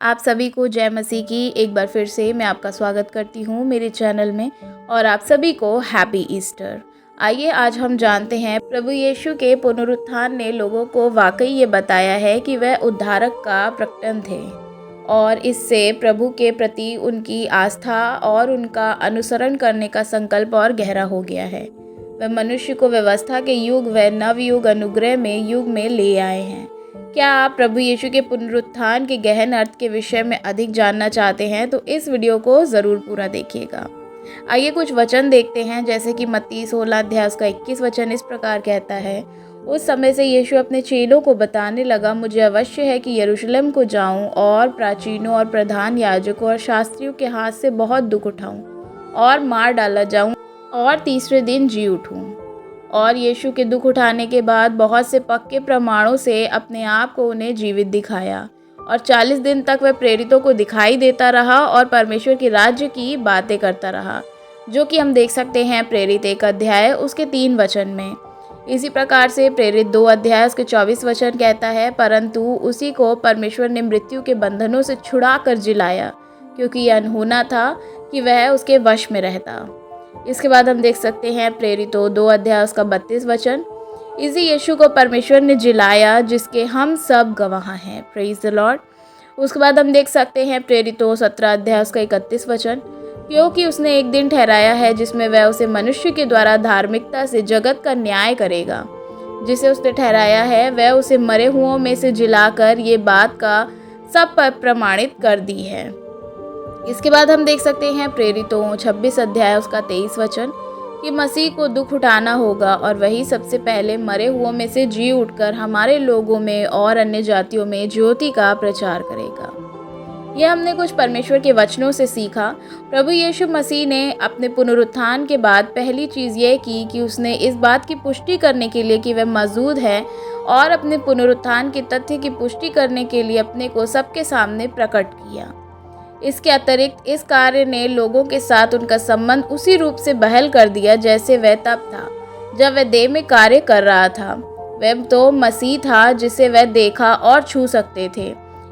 आप सभी को जय मसीह की एक बार फिर से मैं आपका स्वागत करती हूँ मेरे चैनल में और आप सभी को हैप्पी ईस्टर। आइए आज हम जानते हैं प्रभु यीशु के पुनरुत्थान ने लोगों को वाकई ये बताया है कि वह उद्धारक का प्रकटन थे और इससे प्रभु के प्रति उनकी आस्था और उनका अनुसरण करने का संकल्प और गहरा हो गया है। वह मनुष्य को व्यवस्था के युग व नवयुग अनुग्रह में युग में ले आए हैं। क्या आप प्रभु यीशु के पुनरुत्थान के गहन अर्थ के विषय में अधिक जानना चाहते हैं तो इस वीडियो को ज़रूर पूरा देखिएगा। आइए कुछ वचन देखते हैं, जैसे कि मत्ती 16 अध्याय उसका 21 वचन इस प्रकार कहता है, उस समय से यीशु अपने चेलों को बताने लगा, मुझे अवश्य है कि यरूशलेम को जाऊं और प्राचीनों और प्रधान याजकों और शास्त्रियों के हाथ से बहुत दुख उठाऊं और मार डाला जाऊं और तीसरे दिन जी उठूं। और यीशु के दुख उठाने के बाद बहुत से पक्के प्रमाणों से अपने आप को उन्हें जीवित दिखाया और 40 दिन तक वह प्रेरितों को दिखाई देता रहा और परमेश्वर के राज्य की बातें करता रहा, जो कि हम देख सकते हैं प्रेरित 1 अध्याय उसके 3 वचन में। इसी प्रकार से प्रेरित 2 अध्याय उसके 24 वचन कहता है, परंतु उसी को परमेश्वर ने मृत्यु के बंधनों से छुड़ा कर जिलाया, क्योंकि यह अनहोना था कि वह उसके वश में रहता। इसके बाद हम देख सकते हैं प्रेरितों 2 अध्याय उसका 32 वचन, इसी यीशु को परमेश्वर ने जिलाया जिसके हम सब गवाह हैं। Praise the Lord. उसके बाद हम देख सकते हैं प्रेरितों 17 अध्याय उसका 31 वचन, क्योंकि उसने एक दिन ठहराया है जिसमें वह उसे मनुष्य के द्वारा धार्मिकता से जगत का न्याय करेगा। जिसे उसने ठहराया है वह उसे मरे हुओं में से जिलाकर ये बात का सब पर प्रमाणित कर दी है। इसके बाद हम देख सकते हैं प्रेरितों 26 अध्याय उसका 23 वचन कि मसीह को दुख उठाना होगा और वही सबसे पहले मरे हुओं में से जी उठकर हमारे लोगों में और अन्य जातियों में ज्योति का प्रचार करेगा। यह हमने कुछ परमेश्वर के वचनों से सीखा। प्रभु यीशु मसीह ने अपने पुनरुत्थान के बाद पहली चीज़ यह की कि उसने इस बात की पुष्टि करने के लिए कि वह मौजूद है और अपने पुनरुत्थान के तथ्य की पुष्टि करने के लिए अपने को सबके सामने प्रकट किया। इसके अतिरिक्त इस कार्य ने लोगों के साथ उनका संबंध उसी रूप से बहाल कर दिया जैसे वह तब था जब वह देह में कार्य कर रहा था। वह तो मसीह था जिसे वह देखा और छू सकते थे।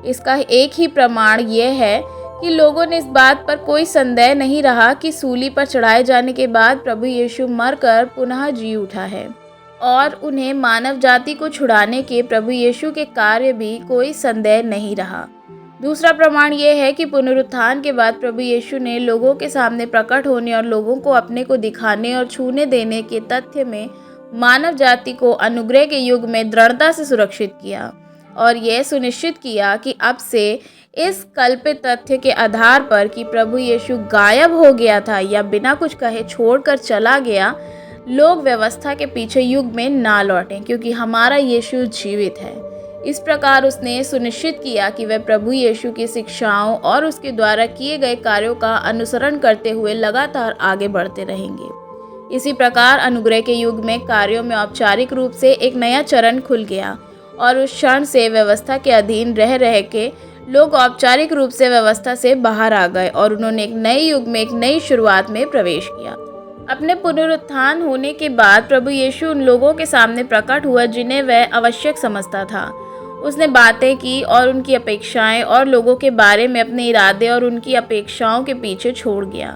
इसका एक ही प्रमाण यह है कि लोगों ने इस बात पर कोई संदेह नहीं रहा कि सूली पर चढ़ाए जाने के बाद प्रभु यीशु मरकर पुनः जी उठा है और उन्हें मानव जाति को छुड़ाने के प्रभु यीशु के कार्य भी कोई संदेह नहीं रहा। दूसरा प्रमाण यह है कि पुनरुत्थान के बाद प्रभु यीशु ने लोगों के सामने प्रकट होने और लोगों को अपने को दिखाने और छूने देने के तथ्य में मानव जाति को अनुग्रह के युग में दृढ़ता से सुरक्षित किया और यह सुनिश्चित किया कि अब से इस कल्पित तथ्य के आधार पर कि प्रभु यीशु गायब हो गया था या बिना कुछ कहे छोड़कर चला गया, लोग व्यवस्था के पीछे युग में ना लौटें, क्योंकि हमारा यीशु जीवित है। इस प्रकार उसने सुनिश्चित किया कि वह प्रभु यीशु की शिक्षाओं और उसके द्वारा किए गए कार्यों का अनुसरण करते हुए लगातार आगे बढ़ते रहेंगे। इसी प्रकार अनुग्रह के युग में कार्यों में औपचारिक रूप से एक नया चरण खुल गया और उस क्षण से व्यवस्था के अधीन रह के लोग औपचारिक रूप से व्यवस्था से बाहर आ गए और उन्होंने एक नए युग में एक नई शुरुआत में प्रवेश किया। अपने पुनरुत्थान होने के बाद प्रभु यीशु उन लोगों के सामने प्रकट हुआ जिन्हें वह आवश्यक समझता था। उसने बातें की और उनकी अपेक्षाएं और लोगों के बारे में अपने इरादे और उनकी अपेक्षाओं के पीछे छोड़ गया।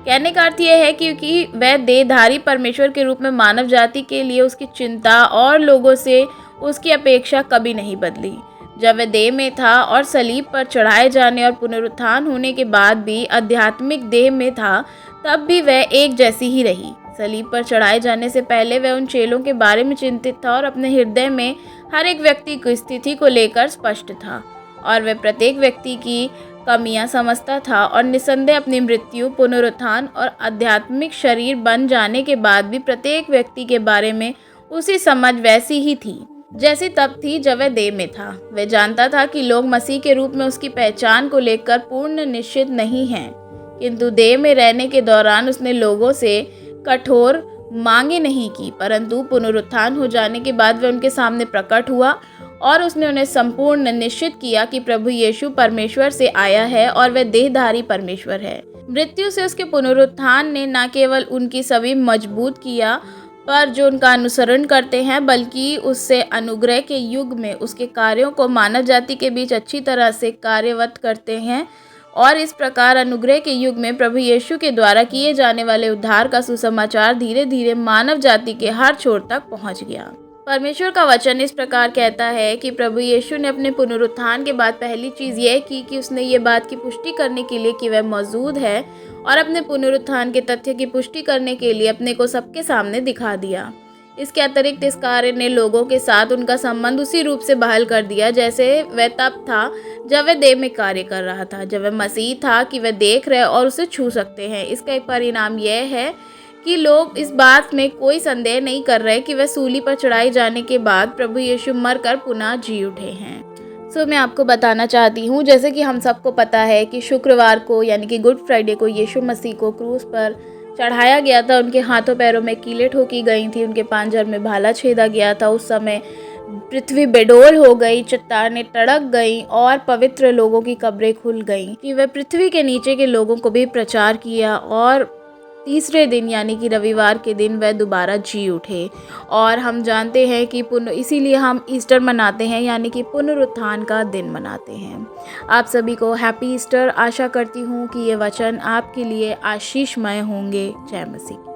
कहने का अर्थ यह है क्योंकि वह देहधारी परमेश्वर के रूप में मानव जाति के लिए उसकी चिंता और लोगों से उसकी अपेक्षा कभी नहीं बदली। जब वह देह में था और सलीब पर चढ़ाए जाने और पुनरुत्थान होने के बाद भी आध्यात्मिक देह में था, तब भी वह एक जैसी ही रही। सलीब पर चढ़ाए जाने से पहले वह उन चेलों के बारे में चिंतित था और अपने हृदय में हर एक व्यक्ति की स्थिति को लेकर स्पष्ट था और वह प्रत्येक व्यक्ति की कमियां समझता था और निसंदेह अपनी मृत्यु, पुनरुत्थान और आध्यात्मिक शरीर बन जाने के बाद भी प्रत्येक व्यक्ति के बारे में उसी समझ वैसी ही थी जैसी तब थी जब वह देह में था। वह जानता था कि लोग मसीह के रूप में उसकी पहचान को लेकर पूर्ण निश्चित नहीं हैं, किंतु देह में रहने के दौरान उसने लोगों से कठोर मांगे नहीं की, परंतु पुनरुत्थान हो जाने के बाद वह उनके सामने प्रकट हुआ और उसने उन्हें संपूर्ण निश्चित किया कि प्रभु यीशु परमेश्वर से आया है और वह देहधारी परमेश्वर है। मृत्यु से उसके पुनरुत्थान ने न केवल उनकी सभी मजबूत किया पर जो उनका अनुसरण करते हैं, बल्कि उससे अनुग्रह के युग में उसके कार्यों को मानव जाति के बीच अच्छी तरह से कार्यवत करते हैं। और इस प्रकार अनुग्रह के युग में प्रभु यीशु के द्वारा किए जाने वाले उद्धार का सुसमाचार धीरे धीरे मानव जाति के हर छोर तक पहुंच गया। परमेश्वर का वचन इस प्रकार कहता है कि प्रभु यीशु ने अपने पुनरुत्थान के बाद पहली चीज़ यह की कि उसने ये बात की पुष्टि करने के लिए कि वह मौजूद है, और अपने पुनरुत्थान के तथ्य की पुष्टि करने के लिए अपने को सबके सामने दिखा दिया। इसके अतिरिक्त इस कार्य ने लोगों के साथ उनका संबंध उसी रूप से बहाल कर दिया जैसे वह तब था जब वह देह में कार्य कर रहा था, जब वह मसीह था कि वह देख रहे और उसे छू सकते हैं। इसका एक परिणाम यह है कि लोग इस बात में कोई संदेह नहीं कर रहे कि वह सूली पर चढ़ाए जाने के बाद प्रभु यीशु मरकर पुनः जी उठे हैं। मैं आपको बताना चाहती हूँ, जैसे कि हम सबको पता है कि शुक्रवार को यानी कि गुड फ्राइडे को यीशु मसीह को क्रूस पर चढ़ाया गया था। उनके हाथों पैरों में कीलें ठोकी गई थी, उनके पांजर में भाला छेदा गया था। उस समय पृथ्वी बेडोल हो गई, चट्टानें टड़क गई और पवित्र लोगों की कब्रें खुल गईं कि वह पृथ्वी के नीचे के लोगों को भी प्रचार किया, और तीसरे दिन यानी कि रविवार के दिन वह दोबारा जी उठे। और हम जानते हैं कि इसीलिए हम ईस्टर मनाते हैं, यानी कि पुनरुत्थान का दिन मनाते हैं। आप सभी को हैप्पी ईस्टर। आशा करती हूँ कि ये वचन आपके लिए आशीषमय होंगे। जय मसीह।